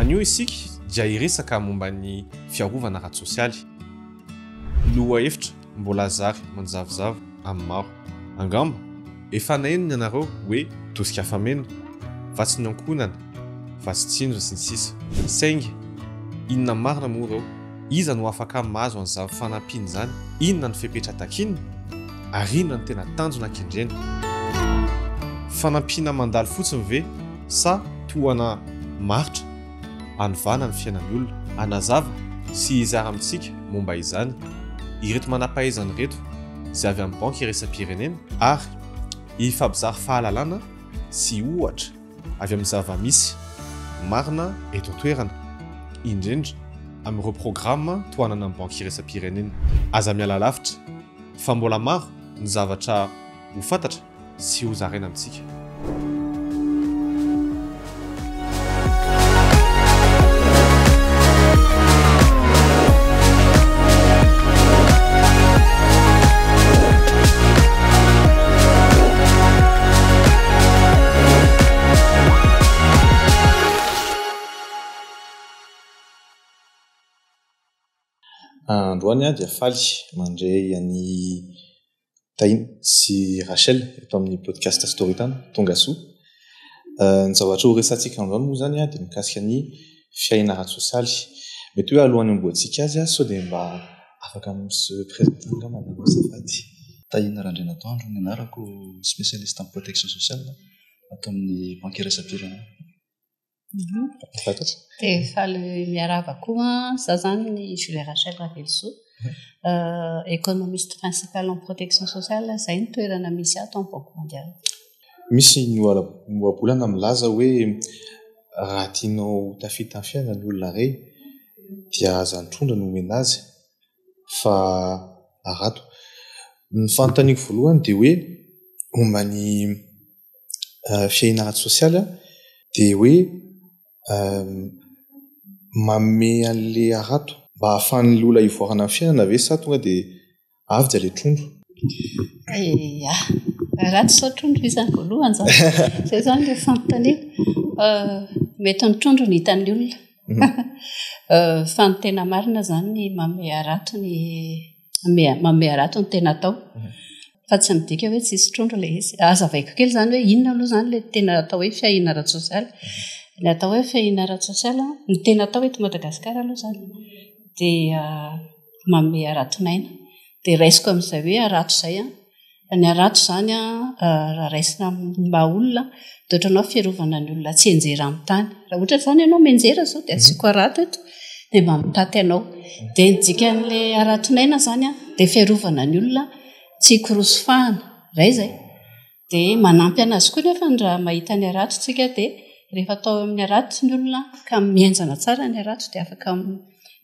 anio isika dia iresaka momba ny fiarovana ara sosialy. Loha hevitra mbola zary manjavozavo amin'ny maro. Angamba efa nahenony ianareo hoe tosika fameno fa tsy ny ankonana fa tsy tsinjo sy ny sisa. Saingy inona marina moa ireo? Iza no afaka mahazo an'izany fanampiana izany? Inona ny fepetra takininy? Ary inona ny tena tanjona ankendreny? Fanampiana mandalo fotsiny ve sa tohana maritra anovana ny fiainan'ny olona? Anazava sy izara amintsika momba izany ireto manam-pahaizana reto izay avy amin'ny banky iraisam-pirenena ary hifampizara fahalalana sy ohatra avy amin'ny zava-misy marina eto an-toerana, indrindra amin'ireo programma tohanana amin'ny banky iraisam-pirenena. Aza miala lavitra fa mbola maro ny zavatra ho fantatra sy ho zaraina amintsika. Androany dia faly mandray an'ny Tainy sy Rachel eto amin'ny podcast Storytime tonga soa. Ny zavatra ho resantsika androany moa zany dia mikasika ny fiainana ara-tsosialy. Mety hoe alohan'ny amboantsika azy sao dia mba afaka se présenter nga manao azafady. Tainy Randrianatoandro ny anarako, spécialiste en protection sociale ato amin'ny banky iraisam-pirenena. Dia faly miarahaba koa za zany ny Julie Rachel Ravelso, économiste principal en protection sociale, izay ny toerana misy ato amin'ny Banque mondiale. Misy ny ohabolana milaza hoe raha tianao tafita amin'ny fiainana ny olona iray dia aza nitrondra no omena azy fa arato. Ny fanontaniako voalohany dia hoe momba ny fiainana ara-sosialy dia hoe manome an'ilay arato mba ahafahan'ny olona hivoarana amin'ny fiainana ve sa tonga dia avy dia ilay trondro? Ratsy sao trondro izany voalohany zany. Izay zany ilay fanontaniako. Mety ny trondro ny hitan'ny olona. Fa ny tena marina zany ny manome arato ny tena atao. Fa tsy midika hoe tsisy trondro ilay izy. Azavaiko kely zany hoe inona aloha zany ilay tena atao hoe fiainana ara-tsosialy. Ilay atao hoe fiainana ara-tsosialy ny tena atao eto Madagasikara aloha zany dia manome araton'aina. Dia raisiko amin'izay hoe arato izay ny arato zany raha raisina mba olona dia ohatranao fiarovana ny olona tsy enjera amin'ny tany. Raha ohatra zany ianao menjera zao dia atsiko arato eto dia mba mitaty anao. Dia ny dikan'ilay araton'aina zany dia fiarovana ny olona tsy hikorosofahana ray izay. Dia manampy anazy koa nefa raha mahita ny arato tsika dia rehefa atao amin'ny arato ny olona ka mienjana tsara ny arato dia afaka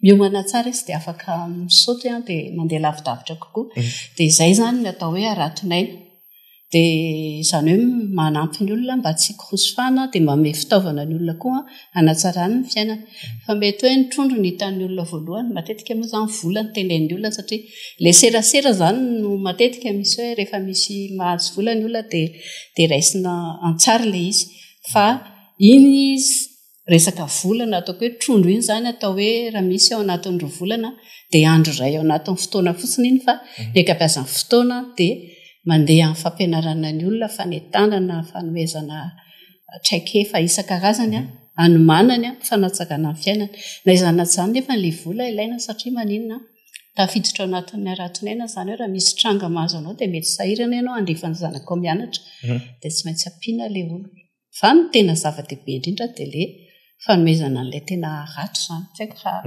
miomana tsara izy dia afaka misaoty dia mandeha lavidavitra kokoa. Dia izay zany ny atao hoe araton'aina. Dia izany hoe manampy ny olona mba tsy hikorosofahana dia manome fitaovana ny olona koa hanatsarana ny fiainana. Fa mety hoe ny trondro ny hitan'ny olona voalohany matetika moa zany vola ny tenen'ny olona satria ilay serasera zany no matetika misy hoe rehefa misy mahazo vola ny olona dia raisina antsara ilay izy. Fa iny izy resaka volana ataoko hoe trondro iny zany atao hoe raha misy ao anatin'ny roa volana dia andro iray ao anatin'ny fotoana fotsiny iny fa ny ankabeazan'ny fotoana dia mandeha amin'ny fampianarana ny olona fanentanana, fanomezana traikefa isan-karazany anomanany fanatsarana ny fiainana. Na izany zany nefa ilay vola ilaina satria maninona tafiditra ao anatin'ny araton'aina zany hoe raha misy tranga mahazo anao dia mety sahirana ianao andrefany zanaka ao mianatra dia tsy maintsy ampiana ilay olona. Fa ny tena zava-dehibe indrindra dia ilay fanomezana an'ilay tena rato zany. Tsy haiko raha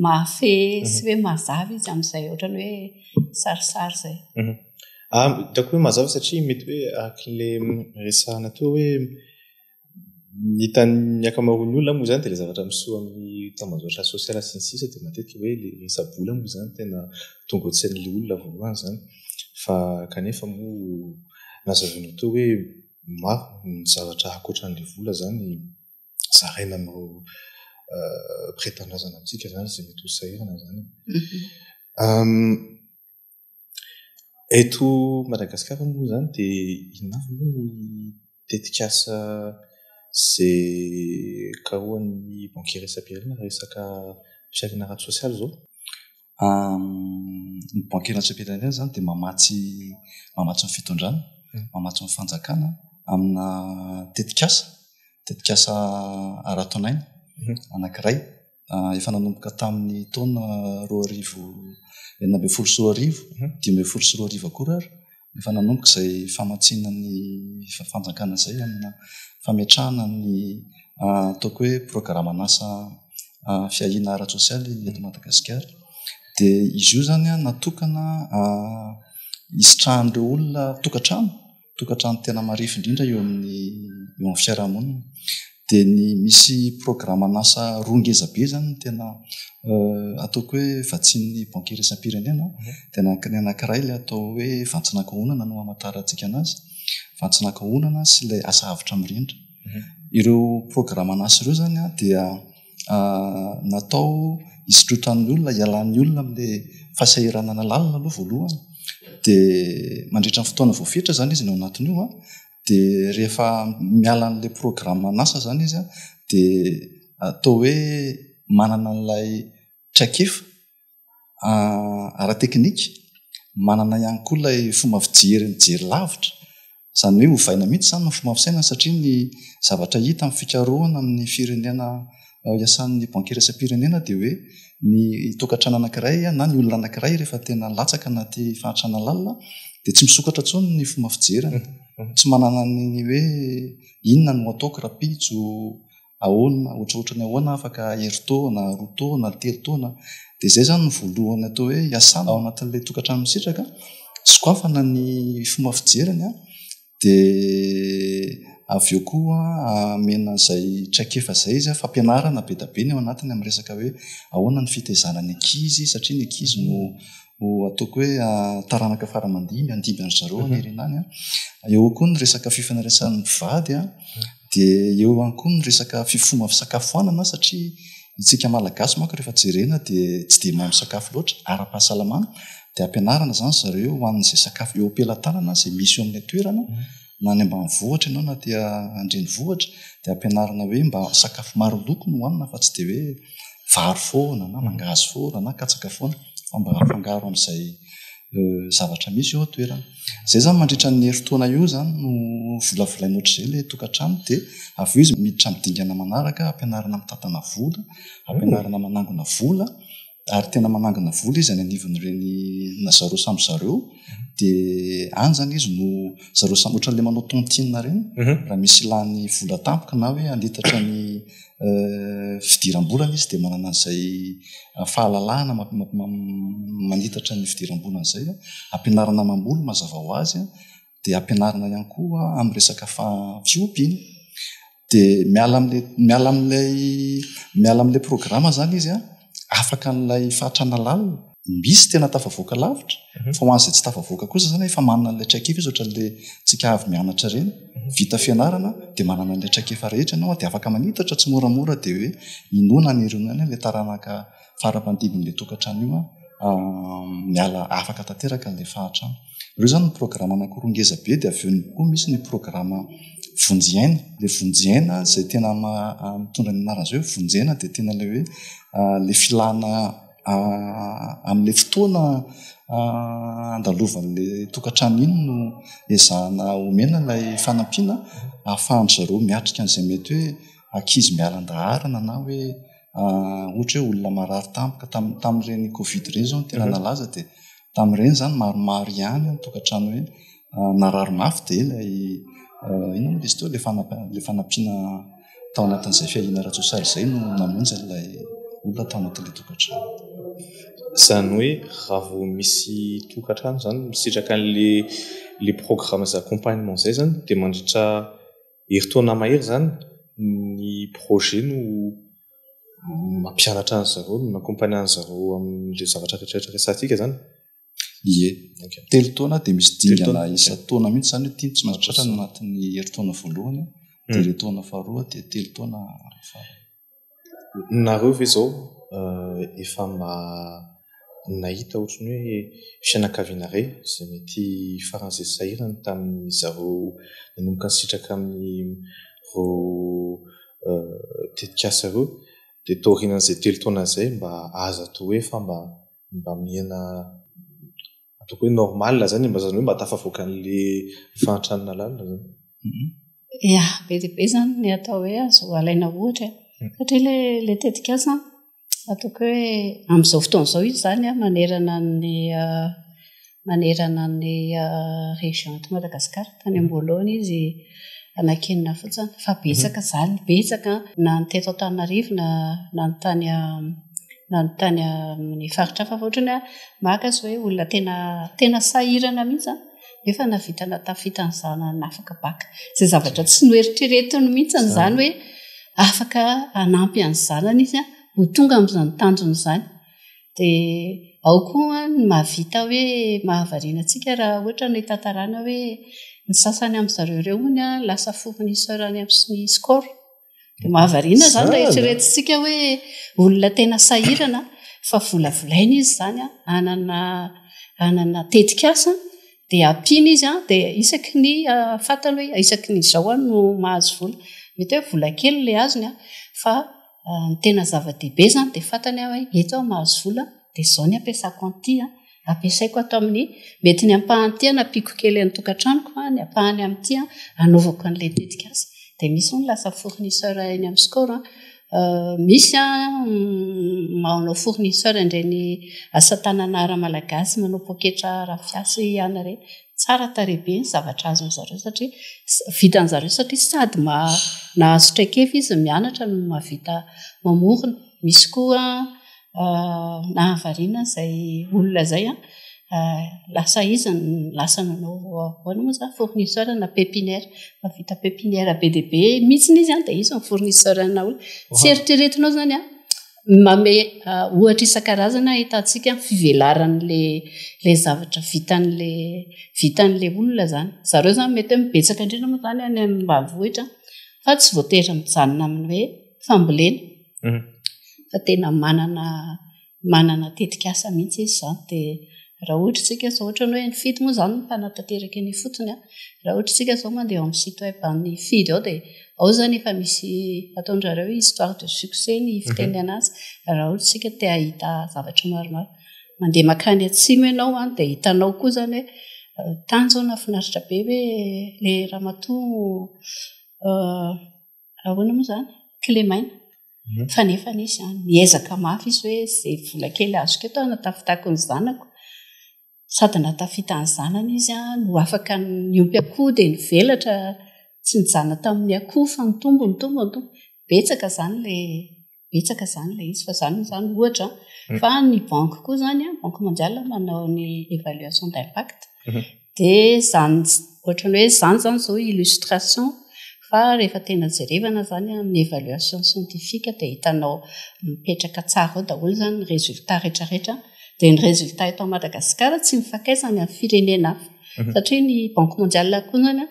mahafehy sy hoe mazava izy amin'izay ohatrany hoe sarisary izay. Hitako hoe mazava satria mety hoe arak'ilay resahana teo hoe hitan'ny ankamaroan'ny olona moa zany dia ilay zavatra misoa amin'ny tambazotra sosiala sy ny sisa dia matetika hoe ilay resabola moa zany tena tonga ao an-tsain'ilay olona voalohany zany. Fa kanefa moa nazavaina teo hoe maro ny zavatra ankoatran'ilay vola zany zaraina amin'ireo pretanazana amintsika zany izay mety ho sahirana zany. Eto Madagasikara moa zany dia inona moa ny tetikasa zay kahoan'ny banquier Ratsapirina resaka fiainana ara-tsosialy zao. Ny banquier Ratsapirina zany dia mamatsy ny fitondrana, mamatsy ny fanjakana amina tetikasa ara-taonaina anankiray efa nanomboka tamin'ny taona 2012 2013 akory ary efa nanomboka izay famatsiana ny fanjakana izay amina fametrahana ny ataoko hoe programan'asa fiahiana ara-tsosialy eto Madagasikara. Dia izy io zany natokana isitrahan'ireo olona tokantrano tena marefo indrindra eo amin'ny fiarahamonina. Dia ny misy programan'asa roa ngezabe zany tena ataoko hoe vatsian'ny banquier Ratsapirina dia anankiray ilay atao hoe vantsinakaonana no hamantarantsika anazy, vantsinakaonana sy ilay asa avitra mirindra. Ireo programan'asa ireo zany dia natao hisotrotan'ny olona, hialan'ny olona amin'ilay fahasahiranana lalina aloha voalohany. Dia mandritra ny fotoana voafetra zany izy no anatin'io dia rehefa miala an'ilay programan'asa zany izy dia atao hoe manana an'ilay traikefa ara-teknika, manana ihany koa ilay fomba mijery lavitra. Izany hoe hovaina mihitsy zany ny fomba fisainana satria ny zavatra hita amin'ny fikarohana amin'ny firenena iasan'ny banquier Ratsapirina dia hoe ny tokantrano anankiray na ny olona anankiray rehefa tena latsaka anaty fahantrana lalina dia tsy misokatra intsony ny fomba fijeriny, tsy manana ny hoe inona no ataoko rapitso, ahoana ohatrohatra ny ahoana afaka herintaona, roa taona, telo taona. Dia izay zany ny voalohany atao hoe hiasana ao anatin'ilay tokantrano misitraka, sokoafana ny fomba fijeriny dia avy eo koa amena izay traikefa izay izy fampianarana be da be ny ao anatiny amin'ny resaka hoe ahoana ny fitaizana ny ankizy satria ny ankizy no ataoko hoe taranaka faramandimby andimby an zareo anerinany. Eo koa ny resaka fifandraisan'ny mpivady dia eo ihany koa ny resaka fomba fisakafoanana satria itsika malagasy manko rehefa jerena dia tsy dia mahay misakafo loatra ara-pahasalamana dia ampianarana zany zareo ho an'izay sakafo eo am-pelantanana izay misy eo amin'ny toerana na ny ambanivohitra ianao na dia andrenivohitra dia ampianarana hoe mba sakafo maro loko no hoanina fa tsy dia hoe vary foana na mangahazo foana na katsaka foana fa mba afangaro amin'izay zavatra misy eo toerana. Izay zany mandritra ny herintaona io zany no volavolaina ohatr'izay ilay tokantrano dia avy eo izy miditra amin'ny dingana manaraka ampianarana mitantana vola, ampianarana manangona vola ary tena manangona vola izy any anivon'ireny na zareo samy zareo dia any zany izy no zareo samy ohatran'ilay manao tontine ireny raha misy ilany vola tampoka na hoe anditatra ny fidiram-bolana izy dia manana an'izay fahalalahana manitatra ny fidiram-bolana izay ampianarana mamboly mazava ho azy dia ampianarana ihany koa amin'ny resaka fiompiana. Dia miala amin'ilay programa zany izy afaka n'ilay fahatrana lalina misy tena tafavoaka lavitra fa ho an'izay tsy tafavoaka kosa zany efa manana an'ilay traikefa izy ohatran'ilay tsika avy mianatra ireny vita fianarana dia manana an'ilay traikefa rehetra ianao dia afaka manitatra tsy moramora dia hoe inona ny ironana ilay taranaka faram-pandimby'ilay tokantrano io miala afaka tanteraka n'ilay fahatrano. Ireo zany ny programa anankiroa ngeza be dia avy eo koa misy ny programa vonjena. Ilay vonjena izay tena mitondra ny anarana izao hoe vonjena dia tena ilay hoe ilay filana amin'ilay fotoana andalovan'ilay tokantrano iny no ezahana omena ilay fanampiana ahafahany zareo miatrika an'izay mety hoe ankizy mialan-daharana na hoe ohatra hoe olona marary tampoka tamin'ireny covid ireny zao no tena nalaza dia tamin'ireny zany maromaro ihany ny tokantrano hoe narary mafy dia ilay inona moa izy teo ilay fanampiana tao anatin'izay fiahiana ara-tsosialy izay no namonjy ilay olona tao anatin'ilay tokantrano. Izany hoe raha vao misy tokantrano zany misitraka an'ilay programme d'accompagnement izay zany dia mandritra herintaona mahery zany ny projet no mampianatra an'ny zareo no makompany an'ny zareo amin'ilay zavatra rehetrarehetra resantsika zany. Ie, telo taona dia misy dingana isa-taona mihitsy zany hoe tiny tsy maintsy tratra anatin'ny herintaona voalohany dia herintaona faharoa dia telo taona nareo ve zao efa nahita ohatrany hoe fianakaviana iray izay mety faran'izay sahirana tamin'ny zareo nanomboka nisitraka amin'ny tetikasa ireo dia taorianan'izay 3 taona izay mba aza atao hoe fa mba mihena ataoko hoe normal zany mba zany hoe mba tafavoaka an'le fahantranoana lalina zany. Ia, be dia be zany ny atao hoe azo alaina ohatra satria le tetikasa ataoko hoe amin'izao fotoan'izao izy zany manerana ny région eto Madagasikara tany am-boalohany izy anakenina fotsiny fa betsaka zany betsaka na ny teto Antananarivo na ny tany amin'ny faritra hafa ohatrany maka sy hoe olona tena sahirana mihitsy nefa navita natafita ny zanany afaka baka izay zavatra tsy noeritreretiny mihitsy zany hoe afaka anampy any zanany izy ho tonga amin'izany tanjony izany. Dia ao koa ny mahavita hoe mahavariana antsika raha ohatra ny tantarana hoe ny sasany amin'izareo ireo hono lasa fournisseur any amin'ny skor. Dia mahavariana zany raha eritreretintsika hoe olona tena sahirana fa volavolaina izy zany anana tetikasa dia ampiana izy dia isaky ny fantany hoe isaky ny izao no mahazo vola mety hoe vola kely le azony fa ny tena zava-dehibe zany dia fantany hoe eto mahazo vola dia izao ny ampiasako an'ity ampiasaiko ato amin'ny mety ny ampahany ty napiako kely ny tokantranoko ny ampahany amin'ity anaovako an'ilay tetikasa. Dia misy ny lasa fournisseur eny amin'ny skor misy manao fournisseur indreny asa tanana ara-malagasy manao poketra rafiasy ihany reny tsara tarehibe ny zavatra azon'zareo satria vitan'zareo satria sady nahazo traikefa izy mianatra no mahavita mamorona. Misy koa nahavariana izay olona zay lasa izy lasa nanao ahoana moa zany fournisseur na pépinière mavita pépinière be dia be mihitsy izy dia izy ny fournisseur na olona tsy eritreretinao zany mame ohatra isan-karazana hitantsika fivelaran'le zavatra vitan'le olona zany. Zareo zany mety hoe mibetsaka indrindra moa zany any ambanivohitra fa tsy voatery mijanona amin'ny hoe fambolena fa tena manana tetikasa mihitsy izy zany. Dia raha ohatra tsika zao ohatra hoe ny fidy moa zany mpanatateraka ny fotony raha ohatra tsika zao mandeha amin'ny site web ny fidy ao dia ao zany efa misy ataon'zareo histoire de succès ny fiteny azy raha ohatra tsika te ahita zavatra maromaro mandeha makany atsimo ianao dia hitanao koa zany hoe tanjo nafinaritra be hoe le ramatoa ahoana moa zany Clémaina fa nefa nisy niezaka mafy izy hoe izay vola kely azoko eto natafitako ny zanako sady natafita ny zanany izy no afaka niompy akoho dia nivelatra tsy nijana tamin'ny akoho fa nitombo betsaka zany le izy fa zany ohatra fa ny banque koa zany banque mondiale manao ny évaluation d'impact dia zany ohatrany hoe zany zao illustration fa rehefa tena jerevana zany amin'ny évaluation scientifique dia hitanao mipetraka tsara ao daholo zany ny résultat rehetrarehetra. Dia ny résultat eto Madagasikara tsy mifakaizany amin'ny firenena hafa satria ny banque mondiale koa zany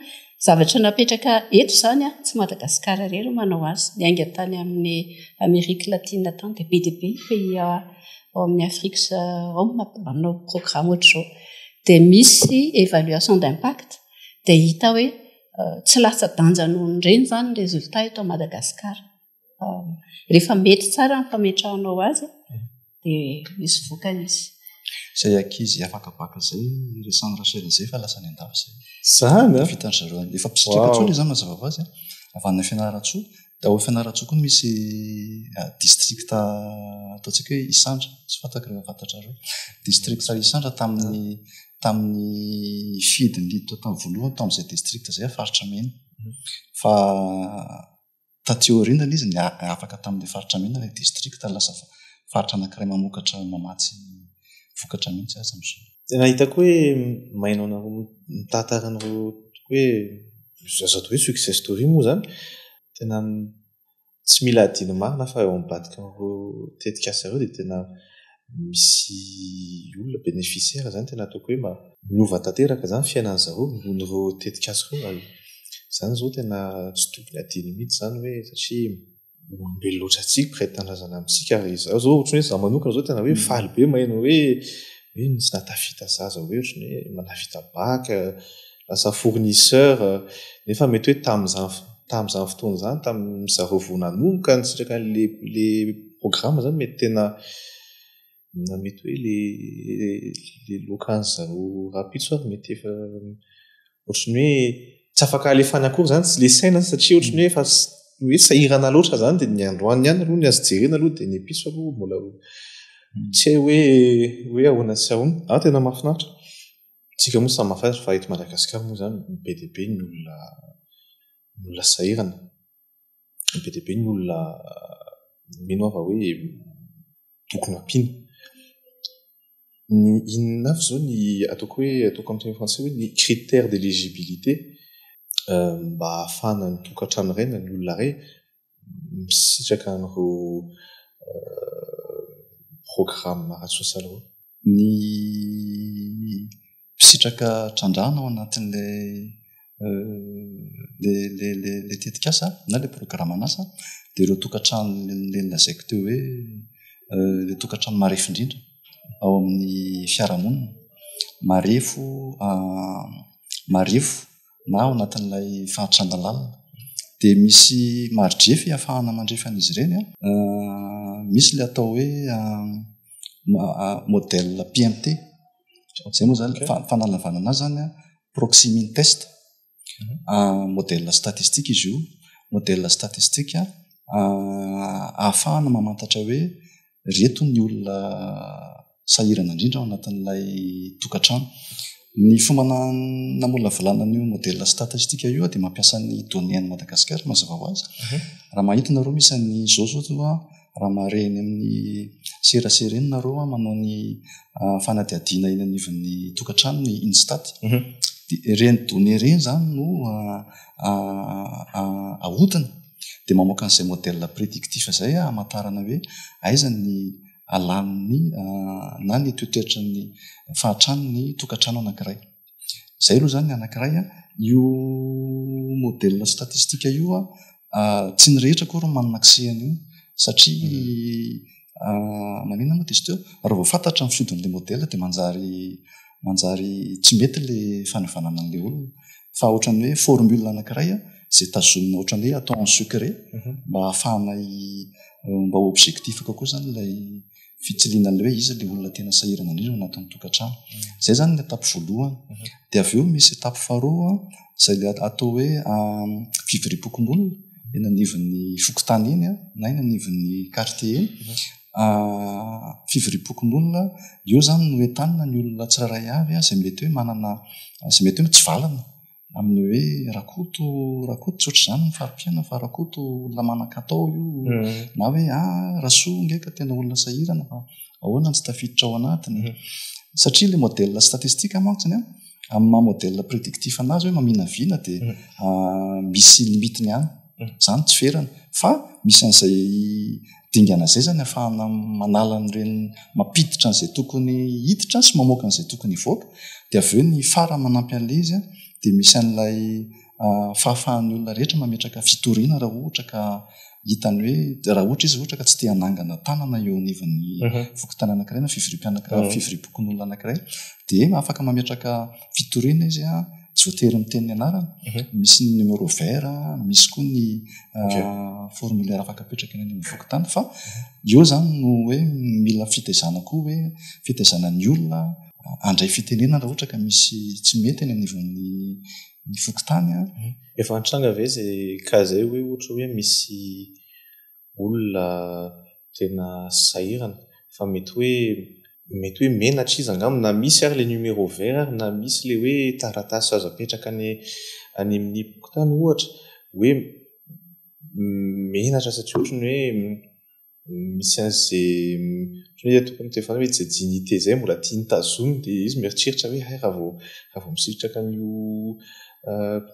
zavatra napetraka eto zany tsy Madagasikara rery manao azy ny ainga tany amin'ny Amérique latine tany dia be dia be pays ao amin'ny Afrique ao manao programme ohatr'izao dia misy évaluation d'impact dia hita hoe tsy latsa-danja noho ny reny zany ny résultat eto Madagasikara rehefa mety tsara ny fametrahanao azy dia misy vokany izy. Izay ankizy afaka baka izay resan Rachel izay fa lasa ny andafy zany vitan'zareo efa mpitsitrika tsoa zany mazava ho azy avy any Fianaratsoa dia ao Fianaratsoa koa misy district ataontsika hoe Isandra tsy fantako rehefa fantatrareo district Isandra tamin'ny fidiny tamin'ny voalohany tamin'izay district izay faritra mena fa taty aorianany izy ny afaka tamin'ilay faritra mena ilay district lasa faritra anankiray mamokatra mamatsy vokatra mihitsy azy amin'izao. Tena hitako hoe mainao mitantaran'ireo hoe azo atao hoe success story moa zany tena tsy mila adino marina fa eo ambadika n'ireo tetikasa ireo dia tena misy olona bénéficiaire zany tena ataoko hoe mba miova tanteraka zany fiainan'zareo nohon'ireo tetikasa ireo zany zao tena tsy tokony adino mihitsy zany hoe satria olombelona loatra tsika mpiray tanindrazana amintsika izao zao ohatrany hoe za manokana zao tena hoe faly be maheno hoe misy natafita zaza hoe ohatrany hoe manavita baka lasa fournisseur nefa mety hoe tamin'izany tamin'izany fotoana zany tamin'izareo vao nanomboka nitsiraka le programme zany mety tena na mety hoe le lokan'ny zareo rapitso ary mety efa ohatrany hoe tsy afaka alefany akory zany tsy le saina satria ohatrany hoe sahirana loatra zany dia ny androany ihany aloha ny azy jerena aloha dia ny piso aloha mbola tsy hay hoe ahoana sy ahoana tena mahafinaritra tsika moa samy mahafinaritra fa eto Madagasikara moa zany be dia be ny olona sahirana be dia be ny olona mino ava hoe tokony ampiana ny inona avy zao ny ataoko amin'ny teny français hoe ny critères d'éligibilité mba ahafahana ny tokantrano iray na ny olona iray misitraka an'ireo programme ara-tsosialy ireo. Ny misitraka trandrano ao anatin'le tetikasa na le programme an'asa dia ireo tokantrano le lazaiko teo hoe le tokantrano marefo indrindra ao amin'ny fiarahamonina marefo na ao anatin'ilay fahatrana lalina dia misy maridrefy ahafahana mandrefa an'izy ireny misy le atao hoe modèle PMT zay moa zany fanalavanana azy zany proximine test modèle statistique izy io modèle statistique ahafahana mamantatra hoe reto ny olona sahirana indrindra ao anatin'ilay tokantrano. Ny fomba namola volanan'io modèle statistique io dia mampiasa ny données any Madagasikara mazava ho azy. Raha mahita nareo misy ny zao raha mareny amin'ny serasera eny nareo manao ny fanadihadiana eny anivon'ny tokantrano ny Instat. Reny données reny zany no ahodina dia mamoaka an'izay modèle prédictif zay hamantarana hoe aiza ny alaniny na ny toetra ny fahatrano ny tokantrano anankiray. Zay aloha zany ny anankiray io modèle statistique io tsy ny rehetra koa manana accès an'io satria manina moa izy teo raha vao fantatra ny fiodin'le modèle dia manjary tsy mety le fanaovanana an'le olona fa ohatrany hoe formule anankiray zay tazomina ohatrany hoe atao en secret mba ahafahana mba objectif kokoa zany ilay fitsiliana hoe izy le olona tena sahirana indrindra anatin'ny tokantrano. Zay zany ny etape voalohany. Dia avy eo misy etape faharoa zay atao hoe fivoriam-pokom-bolona eny anivon'ny fokotany eny na eny anivon'ny quartier eny. Fivoriam-pokom-bolona eo zany no entanina ny olona tsirairay avy izay mety hoe manana izay mety hoe mitsivalana amin'ny hoe rakoto tsy ohatr'izany ny farom-piaina fa rakoto lamanakatao io na hoe rasoa ngeka tena olona sahirana fa ahoana tsy tafiditra ao anatiny satria le modèle statistique mantsiny amin'ny maha modèle prédictif anazy hoe maminavina dia misy limitiny ihany zany tsy ferana fa misy an'izay dingana zay zany ahafahana manala an'ireny mampiditra an'izay tokony hiditra sy mamoaka an'izay tokony hivoaka dia avy eo ny fara manampy an'ilay izy dia misy an'ilay fahafahan'ny olona rehetra mametraka fitoriana raha ohatra ka hitany hoe raha ohatra izy ohatra ka tsy te hanangana tanana eo anivon'ny fokotany anankiray na fivoriam-pokon'olona anankiray dia afaka mametraka fitoriana izy tsy voatery miteny anarana misy ny numéro vert misy koa ny formulaire afaka apetraka eny amin'ny fokotany fa eo zany no hoe mila fitaizana koa hoe fitaizanan'ny olona andray fitenena raha ohatra ka misy tsy mety eny anivon'ny fokotany efa antranga ve zay ka zay hoe ohatra hoe misy olona tena sahirana fa mety hoe menatra izy angamba na misy ary le numéro vert ary na misy le hoe taratasy azo apetraka any amin'ny fokotany ohatra hoe menatra satria ohatrany hoe misy an'izay hoe tokony tefana hoe zay dignité zay mbola tia nitazomy dia izy mieritreritra hoe raha vao misitraka an'io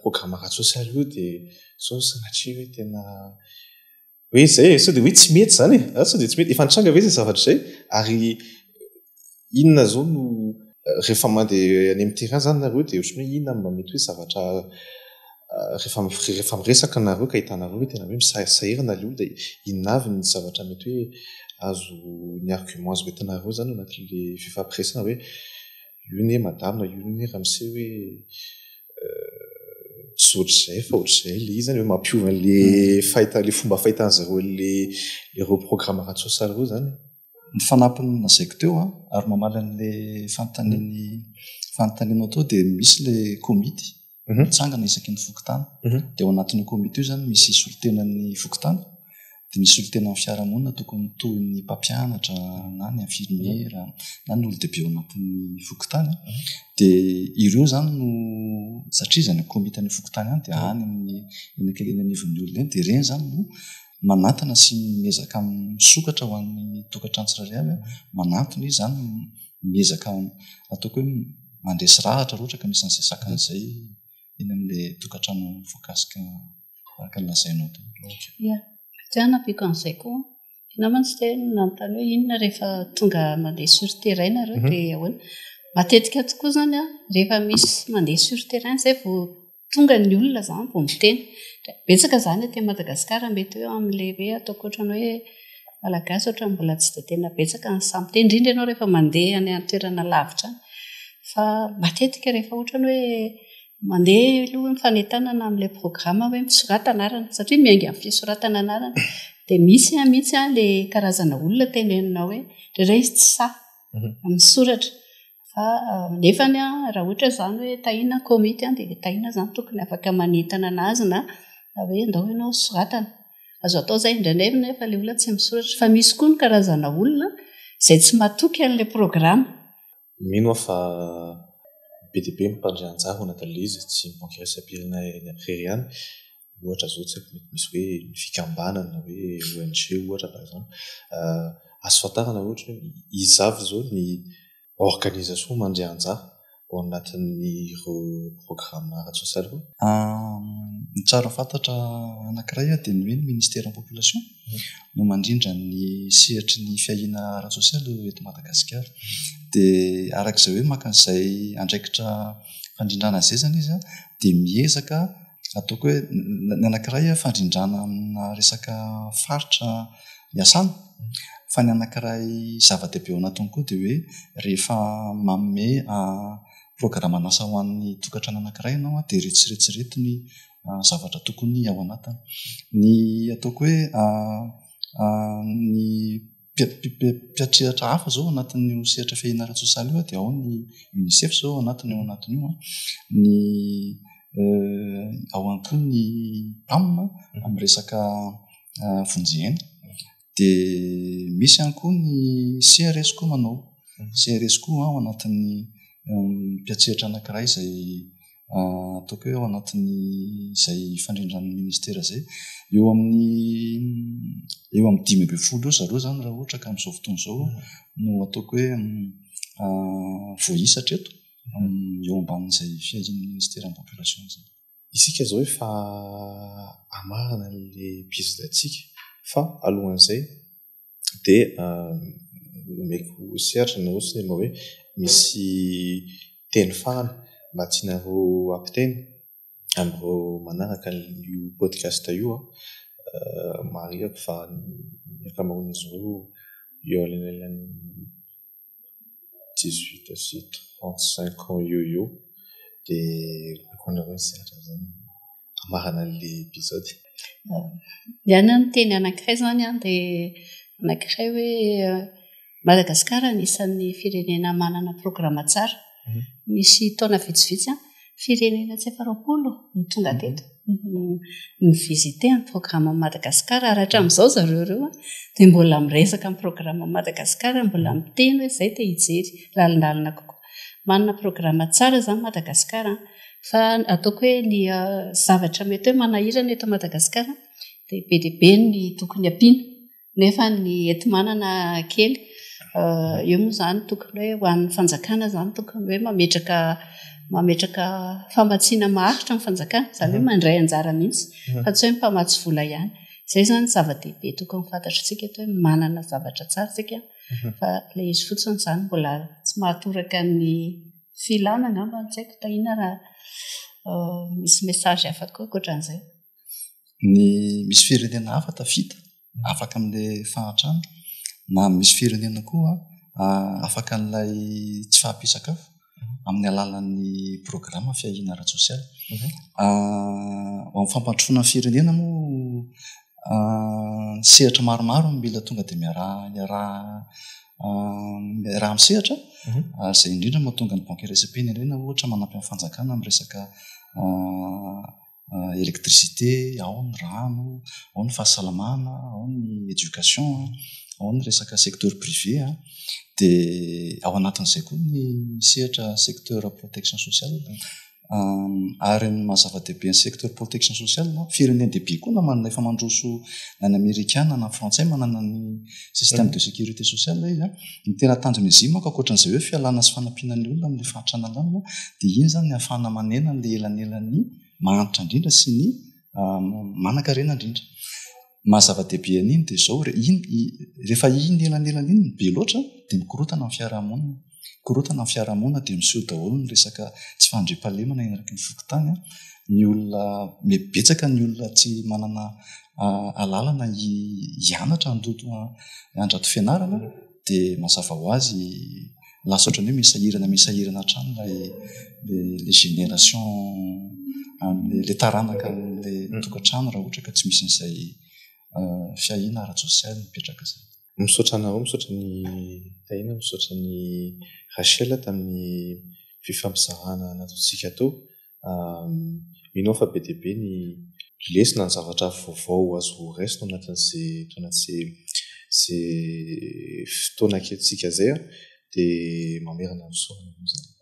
programme ara-tsosialy io dia sao sanatria hoe tena hoe zay sao dia hoe tsy mety zany sao dia tsy mety efa nitranga ve zay zavatra zay ary inona zao no rehefa mandeha any amin'ny terrain zany nareo dia ohatrany hoe inona mba mety hoe zavatra rehefa miresaka nareo ka hitanareo hoe tena hoe misahirana le olo dia inona avy ny zavatra mety hoe azo ny argument azo metinareo zany anatin'le fifampiresana hoe io ne madame na io ne ramose hoe sy ohatr'izay fa ohatr'izay le izy zany hoe mampiova le fomba fahitana zareo le reo programme ratsy sosialy reo zany ny fanampiny nazaiko teo ary mamala n'le fanontanianao tao dia misy le komity mitsangana isaky ny fokotany dia ao anatin'ny komity io zany misy solitenan'ny fokotany dia misy solitenan'ny fiarahamonina tokony toy ny mpampianatra na ny infirmiera na ny olo-dehibe ao anatin'ny fokotany dia ireo zany no satria zany komity an'ny fokotany any dia any amin'ny enakelenanivon'ny olona eny dia ireny zany no manatana sy miezaka misokatra ho an'ny tokantrano tsirairay avy manatona izy zany miezaka ataoko hoe mandresy rahatra ohatra ka misy an'izay sakan'izay eny amin'le tokantrano voakasika araka ny lazainao teo. Ia, tsy napiko an'izay koa namany tsy dia nanontany hoe inona rehefa tonga mandeha sur terrain nareo dia ahoana matetika tokoa zany rehefa misy mandeha sur terrain zay vao tonga ny olona zany vao miteny betsaka zany aty Madagasikara mety hoe amin'le hoe ataoko ohatrany hoe malagasy ohatra mbola tsy dia tena betsaka ny samy teny indrindra ianao rehefa mandeha any toerana lavitra fa matetika rehefa ohatrany hoe mandeha aloha mifanentanana amin'ilay programma hoe misoratana arana satria miainga amin'ny fisoratana anarana dia misy mihitsy le karazana olona tenenina hoe rera izy tsy sa amin'ny soratra fa nefany raha ohatra zany hoe tahina komity dia tahina zany tokony afaka manentana anazy na hoe ndao ianao soratana azo atao zay indraindray nefa le olona tsy misoratra fa misy koa ny karazana olona izay tsy matoky an'ilay programma mino fa be dia be mipandry anjara ho natale izy tsy mipankirasam-pirenena eny apriry ihany ohatra zao tsy mety misy hoe ny fikambanana hoe ONG ohatra par exemple azo fatarana ohatra hoe izavy zao ny organisation mandry anjara ao anatin'ny ireo programme ara-tsosialy reo ny tsara fantatra anankiray dia ny hoe ny ministère en population no mandrindra ny sehatry ny fiahiana ara-tsosialy eto Madagasikara dia arak'izay hoe maka an'izay andraikitra fandrindrana izay zany izy dia miezaka ataoko hoe ny anankiray fandrindrana amina resaka faritra iasana fa ny anankiray zava-dehibe ao anatiny koa dia hoe rehefa manome programme anasa ho an'ny tokantrano anankiray ianao dia retsiretsilety ny zavatra tokony ao anatiny ny ataoko hoe ny mpiatrehatra hafa zao anatin'ny sehatra fiahiana ara-tsosialy io dia ao ny UNICEF zao anatiny ao anatiny io ny ao ihany koa ny PAM amin'ny resaka vonjena dia misy ihany koa ny CRS koa manao CRS koa ao anatin'ny mpiatrehatra anankiray izay ataoko hoe ao anatin'ny izay fandrindran'ny ministera izay eo amin'ny 10 eo zareo zany raha ohatra ka amin'izao fotoana izao no ataoko hoe voaisatra eto eo ambanin'izay fiahian'ny ministère en population zay isika zao hoe fa amarana le mpizidantsika fa alohan'izay dia omeko sehatra na ohatsy ny hoe misy teny farana mba tianareo ampiteny amin'ireo manaraka io podcast io mariako fa ny ankamaroan'izy ireo eo alanelany 18 sy 35 ans eo dia rekonareo ny sehatra zany amarana le épisode ihany ny teny anankiray zany dia anankiray hoe Madagasikara anisan'ny firenena manana programma tsara misy taona vitsivitsy firenena tsy 20 ny tonga teto ny visite ny programma Madagasikara ary hatramin'izao zareo ireo dia mbola miresaka amin'ny programma Madagasikara mbola miteny hoe izay dia hijery lalindalina kokoa manana programma tsara zany Madagasikara fa ataoko hoe ny zavatra mety hoe manahirana eto Madagasikara dia be dia be ny tokony ampiana nefa ny eto manana kely eo moa zany tokony hoe ho an'ny fanjakana zany tokony hoe mametraka famatsiana maharitra ny fanjakana izany hoe mandray anjara mihitsy fa tsy hoe mpamatsy vola ihany izay zany zava-dehibe tokony fantatritsika eto hoe manana zavatra tsara tsika fa ilay izy fotsiny zany mbola tsy mahatoraka ny filana angamba tsy haiko tahina raha misy message hafa koa ankoatran'izay ny misy firenena hafa tafita afaka amin'ilay fahatrana na misy firenena koa afaka n'ilay tsy fahampisakafo amin'ny alalan'ny programa fiahina ara-tsosialy amin'ny fampandrosoana ny firenena moa sehatra maromaro mila tonga dia miaraha misehatra zay indrindra mahatonga ny banque RSP-nyreny ohatra manampy amin'ny fanjakana amin'ny resaka électricité, ao ny rano, ao ny fahasalamana, ao ny éducation, ao ny resaka secteur privé dia ao anatin'izay koa ny sehatra secteur protection sociale ary ny mazava-dehibe ny secteur protection sociale firenena-dehibe koa na manana efa mandroso na ny amerikana na ny frantsay manana ny système de sécurité sociale izy ny tena tanjony izy maka ankoatran'izay hoe fialana sy fanampianan'ny olona amin'ny fahatrana lamina dia iny zany ny ahafahana manena ny elanelan'ny mahantra indrindra sy ny manan-karena indrindra mazava-dehibe an'iny dia zao rehefa iny elanelan'iny ny be loatra dia mikorotana ny fiarahamonina dia miseho daholo ny resaka tsy fandriam-pahalemana eraky ny fokotany ny olona mibetsaka ny olona tsy manana alalana hianatra handrato fianarana dia mazava ho azy lasa ohatran'ny hoe misahirana hatrany le génération le taranaka le tokantrano raha ohatra ka tsy misy n'izay fiahina ara-tsosialy mipetraka izay. Misaotra anareo, misaotra ny Taina, misaotra ny Rachel tamin'ny fifampizarana nataontsika tao. Minao fa be dia be ny lesona ny zavatra vaovao azo raisina anatin'izay fotoana ankehitritsika izay dia mamerina misaotra izany.